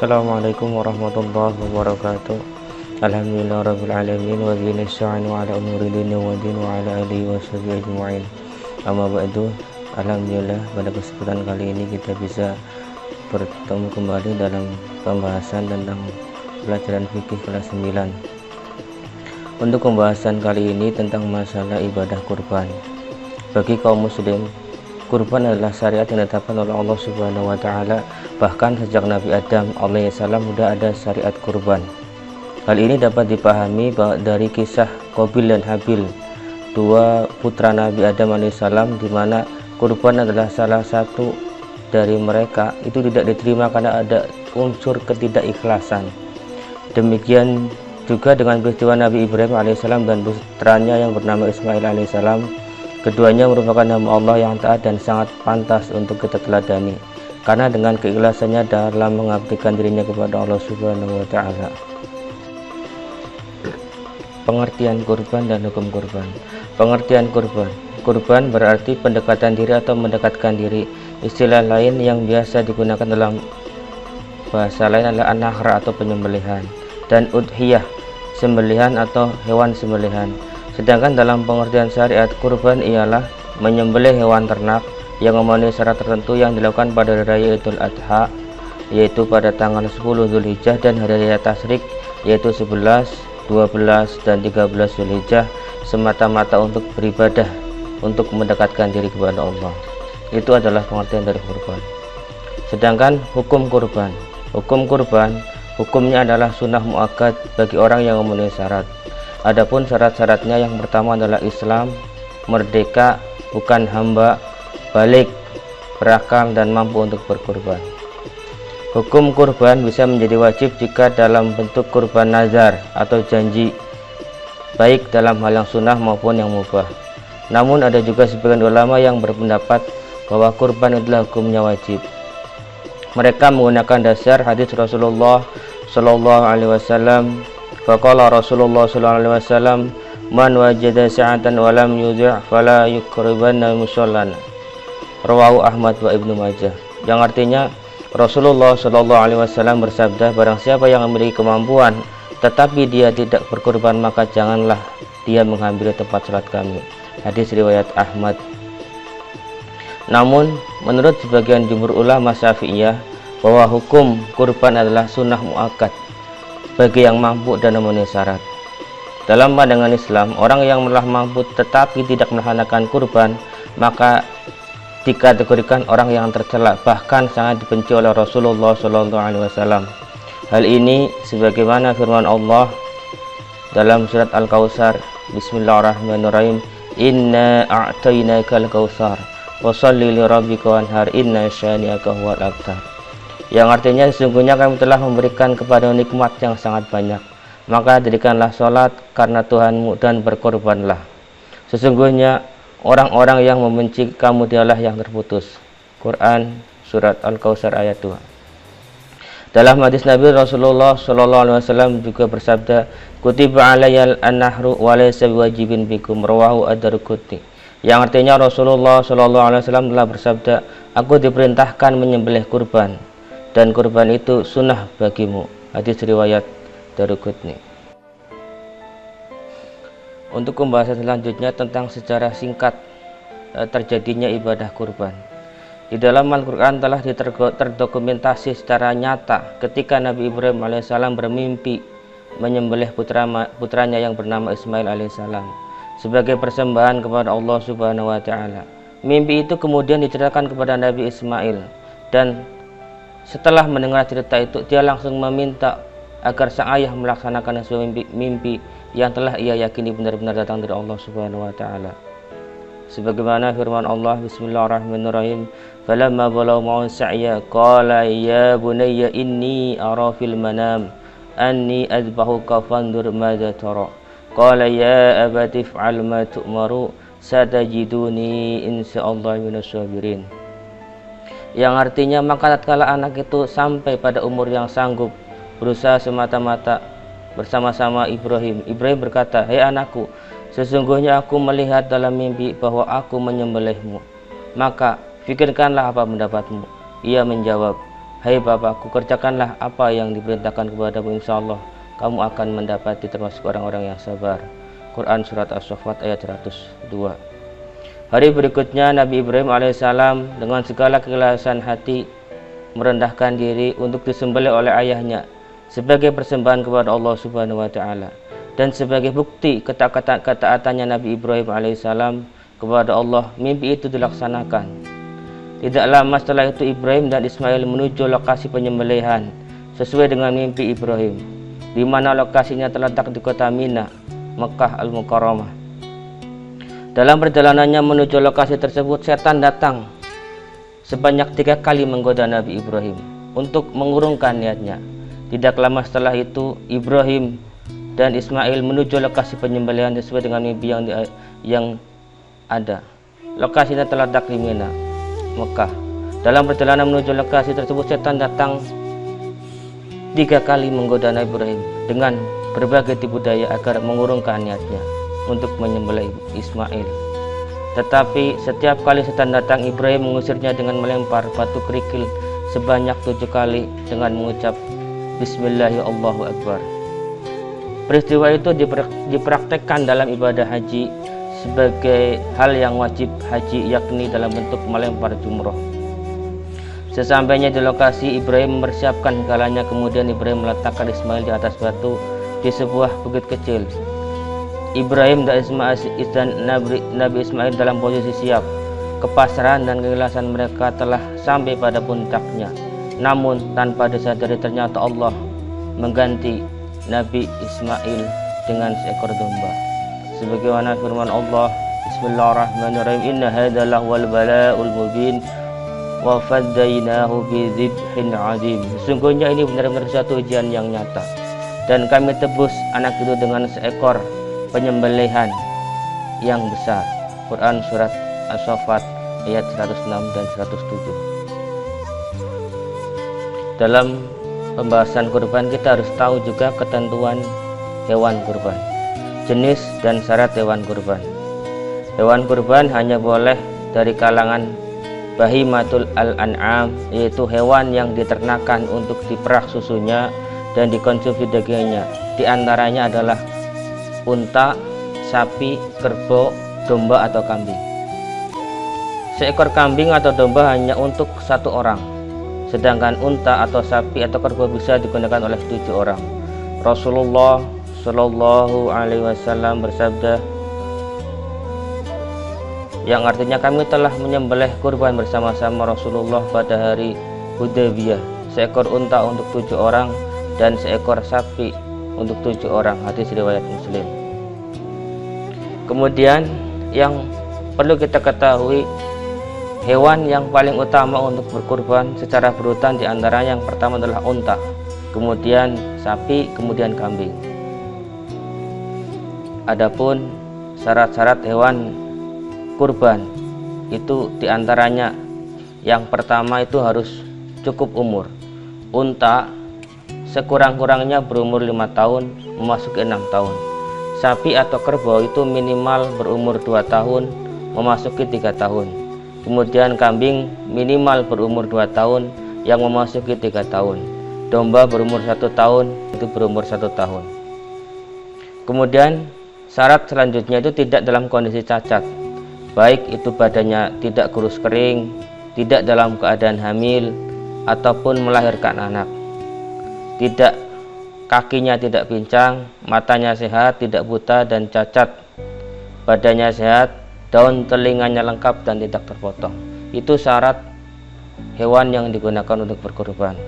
Assalamualaikum warahmatullahi wabarakatuh. Alhamdulillah rabbil alamin wa bihi nasta'inu ala umuri dunya wa din wa ala alihi wa sahbihi ajma'in. Amma ba'du. Alhamdulillah pada kesempatan kali ini kita bisa bertemu kembali dalam pembahasan tentang pelajaran fikih kelas 9. Untuk pembahasan kali ini tentang masalah ibadah kurban. Bagi kaum muslim, kurban adalah syariat yang ditetapkan oleh Allah Subhanahu wa taala. Bahkan sejak Nabi Adam alaihissalam sudah ada syariat kurban. Hal ini dapat dipahami dari kisah Qabil dan Habil, dua putra Nabi Adam alaihissalam, di mana kurban adalah salah satu dari mereka itu tidak diterima karena ada unsur ketidakikhlasan. Demikian juga dengan peristiwa Nabi Ibrahim alaihissalam dan putranya yang bernama Ismail alaihissalam. Keduanya merupakan hamba Allah yang taat dan sangat pantas untuk kita teladani, karena dengan keikhlasannya dalam mengabdikan dirinya kepada Allah Subhanahu wa taala. Pengertian kurban dan hukum kurban. Pengertian kurban. Kurban berarti pendekatan diri atau mendekatkan diri. Istilah lain yang biasa digunakan dalam bahasa lain adalah an-nahra atau penyembelihan, dan udhiyah, sembelihan atau hewan sembelihan. Sedangkan dalam pengertian syariat, kurban ialah menyembelih hewan ternak yang memenuhi syarat tertentu yang dilakukan pada hari raya Idul Adha, yaitu pada tanggal 10 Zulhijjah, dan hari raya Tasyrik, yaitu 11, 12, dan 13 Zulhijjah, semata-mata untuk beribadah, untuk mendekatkan diri kepada Allah. Itu adalah pengertian dari kurban. Sedangkan hukum kurban. Hukum kurban, hukumnya adalah sunnah muakkad bagi orang yang memenuhi syarat. Adapun syarat-syaratnya, yang pertama adalah Islam, merdeka, bukan hamba, balik, berakal, dan mampu untuk berkurban. Hukum kurban bisa menjadi wajib jika dalam bentuk kurban nazar atau janji, baik dalam hal yang sunnah maupun yang mubah. Namun ada juga sebagian ulama yang berpendapat bahwa kurban adalah hukumnya wajib. Mereka menggunakan dasar hadis Rasulullah Shallallahu Alaihi Wasallam. Faqala Rasulullah Shallallahu Alaihi Wasallam, man wajada sa'atan wa lam yudhi' fala yukribanna musallana. Rawahu Ahmad wa Ibnu Majah. Yang artinya, Rasulullah Shallallahu Alaihi Wasallam bersabda, barang siapa yang memiliki kemampuan tetapi dia tidak berkurban, maka janganlah dia menghampiri tempat salat kami. Hadis riwayat Ahmad. Namun menurut sebagian jumhur ulama Syafi'iyah, bahwa hukum kurban adalah sunnah muakkad bagi yang mampu dan memenuhi syarat. Dalam pandangan Islam, orang yang telah mampu tetapi tidak melaksanakan kurban, maka dikategorikan orang yang tercela, bahkan sangat dibenci oleh Rasulullah Shallallahu Alaihi Wasallam. Hal ini sebagaimana firman Allah dalam surat Al-Kautsar, Bismillahirrahmanirrahim, Inna a'tainakal kautsar washolli lirabbika wanhar inna syani'aka huwal abtar. Yang artinya, sesungguhnya kami telah memberikan kepada nikmat yang sangat banyak, maka dirikanlah sholat karena Tuhanmu dan berkorbanlah. Sesungguhnya orang-orang yang membenci kamu dialah yang terputus. Quran surat Al-Kautsar ayat 2. Dalam hadis Nabi Rasulullah Shallallahu Alaihi Wasallam juga bersabda, kutiba alayyal an-nahru wa laysa biwajibin bikum, rawahu ad-Darqutni. Yang artinya Rasulullah Shallallahu Alaihi Wasallam telah bersabda, aku diperintahkan menyembelih kurban, dan kurban itu sunnah bagimu. Hadis riwayat Darqutni. Untuk pembahasan selanjutnya tentang sejarah singkat terjadinya ibadah kurban. Di dalam Al-Quran telah terdokumentasi secara nyata ketika Nabi Ibrahim alaihissalam bermimpi menyembelih putranya yang bernama Ismail alaihissalam sebagai persembahan kepada Allah Subhanahu wa taala. Mimpi itu kemudian diceritakan kepada Nabi Ismail, dan setelah mendengar cerita itu, dia langsung meminta agar sang ayah melaksanakan sebuah mimpi yang telah ia yakini benar-benar datang dari Allah Subhanahu wa taala. Sebagaimana firman Allah, Bismillahirrahmanirrahim, falamma balagha ma'ahu sa'ya qala ya bunayya inni ara fil manam anni adbahuka fandur madza tara. Qala ya abati if'al ma tu'maru satajiduni insyaallah minas sabirin. Yang artinya, maka tatkala anak itu sampai pada umur yang sanggup berusaha semata-mata bersama-sama Ibrahim berkata, hei anakku, sesungguhnya aku melihat dalam mimpi bahwa aku menyembelihmu, maka pikirkanlah apa pendapatmu. Ia menjawab, Hai bapakku, kerjakanlah apa yang diperintahkan kepadamu, insyaallah kamu akan mendapati termasuk orang-orang yang sabar. Quran Surat As-Saffat ayat 102. Hari berikutnya Nabi Ibrahim alaihissalam dengan segala keikhlasan hati merendahkan diri untuk disembelih oleh ayahnya sebagai persembahan kepada Allah Subhanahu wa taala dan sebagai bukti ketaatannya Nabi Ibrahim alaihissalam kepada Allah. Mimpi itu dilaksanakan. Tidak lama setelah itu Ibrahim dan Ismail menuju lokasi penyembelihan sesuai dengan mimpi Ibrahim, di mana lokasinya terletak di kota Mina, Mekah Al-Mukarramah. Dalam perjalanannya menuju lokasi tersebut, setan datang sebanyak 3 kali menggoda Nabi Ibrahim untuk mengurungkan niatnya. Tidak lama setelah itu Ibrahim dan Ismail menuju lokasi penyembelihan sesuai dengan mimpi yang ada. Lokasinya terletak di Mina, Mekah. Dalam perjalanan menuju lokasi tersebut, setan datang 3 kali menggoda Nabi Ibrahim dengan berbagai tipu daya agar mengurungkan niatnya untuk menyembelih Ismail. Tetapi setiap kali setan datang, Ibrahim mengusirnya dengan melempar batu kerikil sebanyak 7 kali dengan mengucap Bismillahirrahmanirrahim, Allahu Akbar. Peristiwa itu dipraktekkan dalam ibadah haji sebagai hal yang wajib haji, yakni dalam bentuk melempar jumroh. Sesampainya di lokasi, Ibrahim mempersiapkan segalanya. Kemudian Ibrahim meletakkan Ismail di atas batu di sebuah bukit kecil. Ibrahim dan Nabi Ismail dalam posisi siap. Kepasrahan dan keikhlasan mereka telah sampai pada puncaknya. Namun tanpa disadari ternyata Allah mengganti Nabi Ismail dengan seekor domba. Sebagaimana firman Allah, Bismillahirrahmanirrahim, inna hadza lahwal bala'ul mubin wa faddainahu bidzibhin 'adzim. Sesungguhnya ini benar-benar suatu ujian yang nyata, dan kami tebus anak itu dengan seekor penyembelihan yang besar. Quran Surat As-Saffat ayat 106 dan 107. Dalam pembahasan kurban kita harus tahu juga ketentuan hewan kurban, jenis dan syarat hewan kurban. Hewan kurban hanya boleh dari kalangan bahimatul al-an'am, yaitu hewan yang diternakan untuk diperah susunya dan dikonsumsi dagingnya. Di antaranya adalah unta, sapi, kerbau, domba atau kambing. Seekor kambing atau domba hanya untuk 1 orang, sedangkan unta atau sapi atau kerbau bisa digunakan oleh 7 orang. Rasulullah Shallallahu Alaihi Wasallam bersabda, yang artinya kami telah menyembelih kurban bersama-sama Rasulullah pada hari Hudaybiyah, seekor unta untuk 7 orang dan seekor sapi untuk 7 orang. Hadis riwayat Muslim. Kemudian yang perlu kita ketahui, hewan yang paling utama untuk berkurban secara berurutan diantaranya yang pertama adalah unta, kemudian sapi, kemudian kambing. Adapun syarat-syarat hewan kurban itu diantaranya yang pertama itu harus cukup umur. Unta sekurang-kurangnya berumur 5 tahun memasuki 6 tahun. Sapi atau kerbau itu minimal berumur 2 tahun memasuki 3 tahun. Kemudian kambing minimal berumur 2 tahun yang memasuki 3 tahun. Domba berumur 1 tahun itu berumur 1 tahun. Kemudian syarat selanjutnya itu tidak dalam kondisi cacat, baik itu badannya tidak kurus kering, tidak dalam keadaan hamil ataupun melahirkan anak, tidak kakinya tidak pincang, matanya sehat, tidak buta dan cacat, badannya sehat, daun telinganya lengkap dan tidak terpotong. Itu syarat hewan yang digunakan untuk berkurban.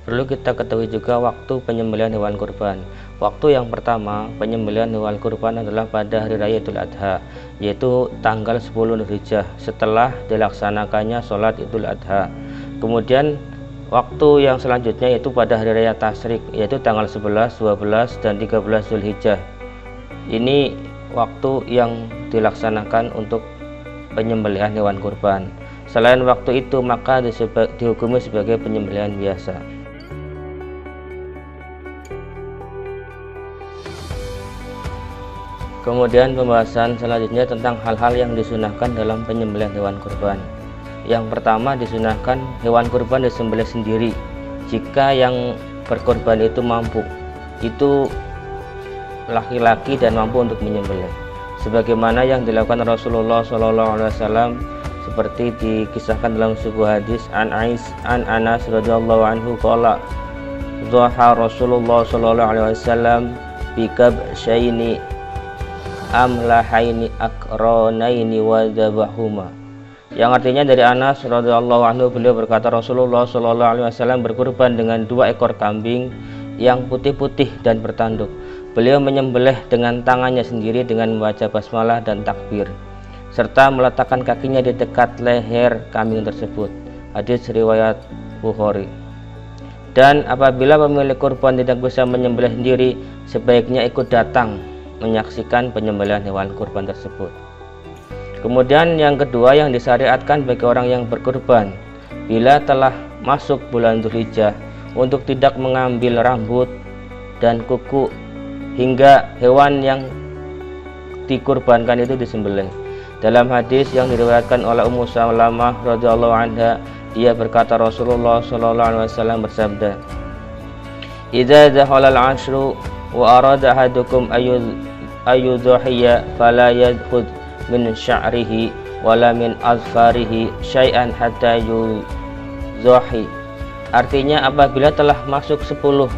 Perlu kita ketahui juga waktu penyembelihan hewan kurban. Waktu yang pertama penyembelihan hewan kurban adalah pada hari raya Idul Adha, yaitu tanggal 10 Dzulhijjah setelah dilaksanakannya sholat Idul Adha. Kemudian waktu yang selanjutnya yaitu pada hari raya Tasyrik, yaitu tanggal 11, 12 dan 13 Dzulhijjah. Ini waktu yang dilaksanakan untuk penyembelihan hewan kurban. Selain waktu itu maka dihukumi sebagai penyembelihan biasa. Kemudian pembahasan selanjutnya tentang hal-hal yang disunahkan dalam penyembelihan hewan kurban. Yang pertama, disunahkan hewan kurban disembelih sendiri jika yang berkorban itu mampu, itu laki-laki dan mampu untuk menyembelih, sebagaimana yang dilakukan Rasulullah SAW, seperti dikisahkan dalam sebuah hadis an Anas radhiyallahu anhu qala dhaha Rasulullah SAW bi kabshaini amlahaini akranaini wa dzabahuma, yang artinya dari Anas radhiyallahu anhu, beliau berkata Rasulullah SAW berkurban dengan 2 ekor kambing yang putih-putih dan bertanduk. Beliau menyembelih dengan tangannya sendiri dengan membaca basmalah dan takbir, serta meletakkan kakinya di dekat leher kambing tersebut. Hadis riwayat Bukhari. Dan apabila pemilik kurban tidak bisa menyembelih sendiri, sebaiknya ikut datang menyaksikan penyembelihan hewan kurban tersebut. Kemudian yang kedua yang disyariatkan bagi orang yang berkurban, bila telah masuk bulan Dzulhijjah, untuk tidak mengambil rambut dan kuku hingga hewan yang dikurbankan itu disembelih. Dalam hadis yang diriwayatkan oleh Ummu Salamah radhiyallahu anha, dia berkata Rasulullah SAW bersabda, "Idza dakhala al-'ashru wa arada ahadukum ayyudhiya fala yadkhud min sya'rihi wala min azfarihi syai'an hatta yudhi." Artinya, apabila telah masuk 10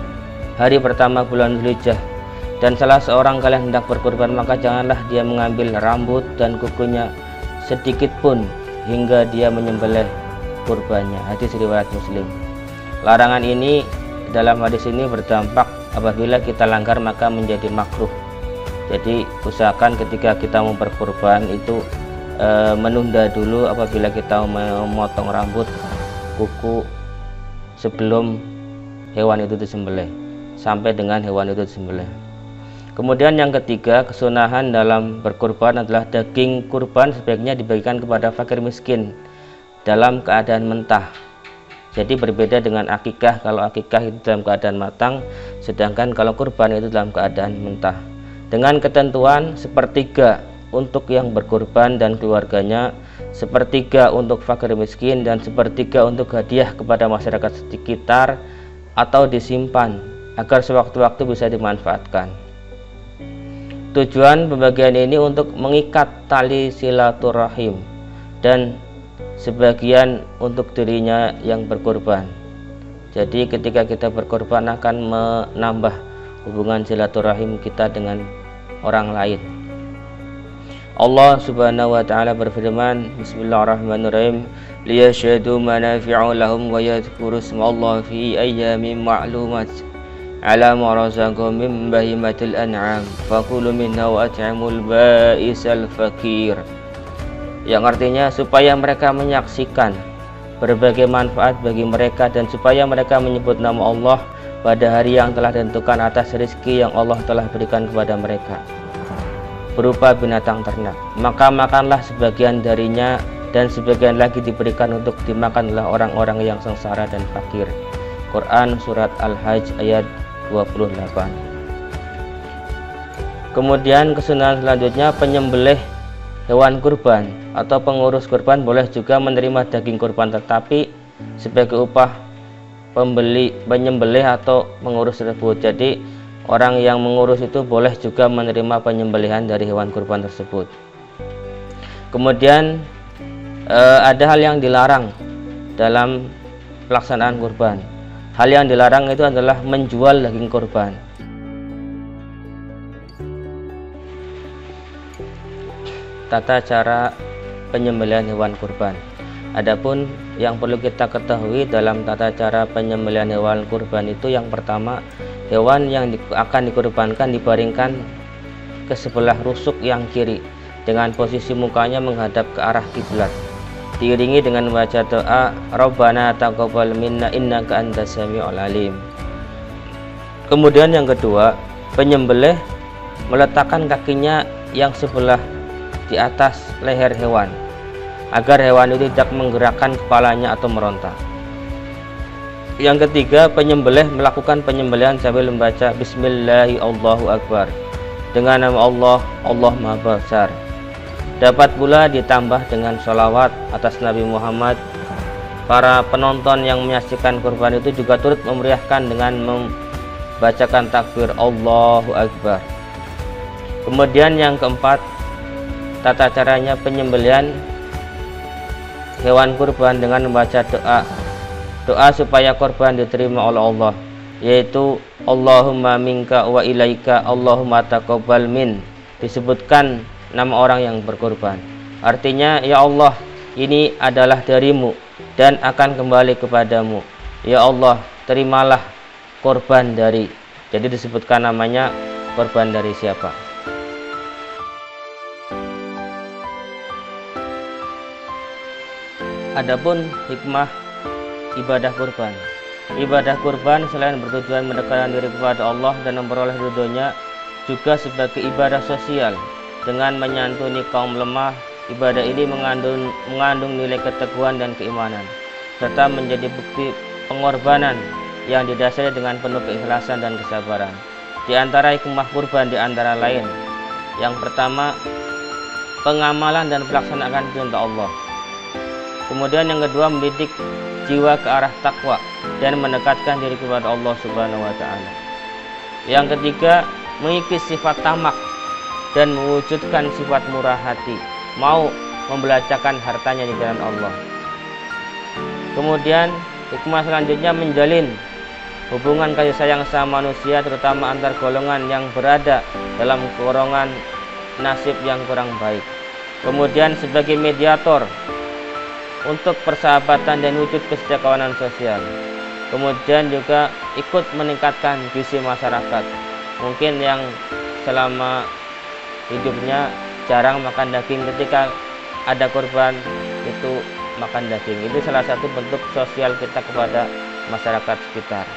hari pertama bulan Dzulhijjah dan salah seorang kalian hendak berkurban, maka janganlah dia mengambil rambut dan kukunya sedikit pun hingga dia menyembelih kurbannya. Hadis riwayat Muslim. Larangan ini dalam hadis ini berdampak apabila kita langgar maka menjadi makruh. Jadi usahakan ketika kita mau berkurban itu menunda dulu apabila kita memotong rambut, kuku sebelum hewan itu disembelih, sampai dengan hewan itu disembelih. Kemudian yang ketiga, kesunahan dalam berkurban adalah daging kurban sebaiknya dibagikan kepada fakir miskin dalam keadaan mentah. Jadi berbeda dengan akikah. Kalau akikah itu dalam keadaan matang, sedangkan kalau kurban itu dalam keadaan mentah. Dengan ketentuan 1/3 untuk yang berkurban dan keluarganya, 1/3 untuk fakir miskin, dan 1/3 untuk hadiah kepada masyarakat sekitar atau disimpan agar sewaktu-waktu bisa dimanfaatkan. Tujuan pembagian ini untuk mengikat tali silaturahim dan sebagian untuk dirinya yang berkorban. Jadi ketika kita berkorban akan menambah hubungan silaturahim kita dengan orang lain. Allah Subhanahu wa taala berfirman, Bismillahirrahmanirrahim, liyashhadu manafi'u lahum wa yadhkuru ismallahi fi ayyamin ma'lumat ala ma razaqahum min bahimatil an'am fakulu minha wa at'imul ba'isal fakir, yang artinya supaya mereka menyaksikan berbagai manfaat bagi mereka dan supaya mereka menyebut nama Allah pada hari yang telah ditentukan atas rezeki yang Allah telah berikan kepada mereka berupa binatang ternak, maka makanlah sebagian darinya dan sebagian lagi diberikan untuk dimakan oleh orang-orang yang sengsara dan fakir. Quran Surat Al-Hajj ayat 28. Kemudian kesunahan selanjutnya, penyembelih hewan kurban atau pengurus kurban boleh juga menerima daging kurban, tetapi sebagai upah penyembelih atau pengurus tersebut. Jadi orang yang mengurus itu boleh juga menerima penyembelihan dari hewan kurban tersebut. Kemudian ada hal yang dilarang dalam pelaksanaan kurban. Hal yang dilarang itu adalah menjual daging kurban. Tata cara penyembelihan hewan kurban. Adapun yang perlu kita ketahui dalam tata cara penyembelihan hewan kurban itu, yang pertama, hewan yang akan dikurbankan dibaringkan ke sebelah rusuk yang kiri dengan posisi mukanya menghadap ke arah kiblat, diiringi dengan membaca doa Rabbana taqabbal minna innaka antas samiul alim. Kemudian yang kedua, penyembelih meletakkan kakinya yang sebelah di atas leher hewan agar hewan itu tidak menggerakkan kepalanya atau meronta. Yang ketiga, penyembelih melakukan penyembelihan sambil membaca Bismillahirrahmanirrahim dengan nama Allah, Allah Maha Besar. Dapat pula ditambah dengan sholawat atas Nabi Muhammad. Para penonton yang menyaksikan kurban itu juga turut memeriahkan dengan membacakan takbir Allahu Akbar. Kemudian yang keempat, tata caranya penyembelihan hewan kurban dengan membaca doa supaya kurban diterima oleh Allah, yaitu Allahumma minka wa ilaika Allahumma taqabbal min. Disebutkan nama orang yang berkorban, artinya ya Allah, ini adalah darimu dan akan kembali kepadamu. Ya Allah, terimalah korban dari. Jadi disebutkan namanya korban dari siapa. Adapun hikmah ibadah kurban. Ibadah kurban selain bertujuan mendekatkan diri kepada Allah dan memperoleh ridhonya, juga sebagai ibadah sosial. Dengan menyantuni kaum lemah, ibadah ini mengandung nilai keteguhan dan keimanan, serta menjadi bukti pengorbanan yang didasari dengan penuh keikhlasan dan kesabaran. Di antara hikmah kurban di antara lain, yang pertama, pengamalan dan pelaksanaan perintah Allah. Kemudian yang kedua, mendidik jiwa ke arah takwa dan mendekatkan diri kepada Allah Subhanahu wa taala. Yang ketiga, mengikis sifat tamak dan mewujudkan sifat murah hati, mau membelajarkan hartanya di jalan Allah. Kemudian hikmah selanjutnya menjalin hubungan kasih sayang sama manusia, terutama antar golongan yang berada dalam golongan nasib yang kurang baik. Kemudian sebagai mediator untuk persahabatan dan wujud kesejahteraan sosial. Kemudian juga ikut meningkatkan gizi masyarakat. Mungkin yang selama hidupnya jarang makan daging, ketika ada kurban itu makan daging. Itu salah satu bentuk sosial kita kepada masyarakat sekitar.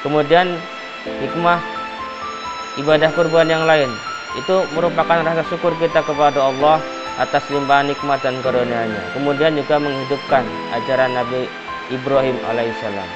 Kemudian hikmah ibadah kurban yang lain, itu merupakan rasa syukur kita kepada Allah atas limpahan nikmat dan karunia-Nya. Kemudian juga menghidupkan ajaran Nabi Ibrahim alaihissalam.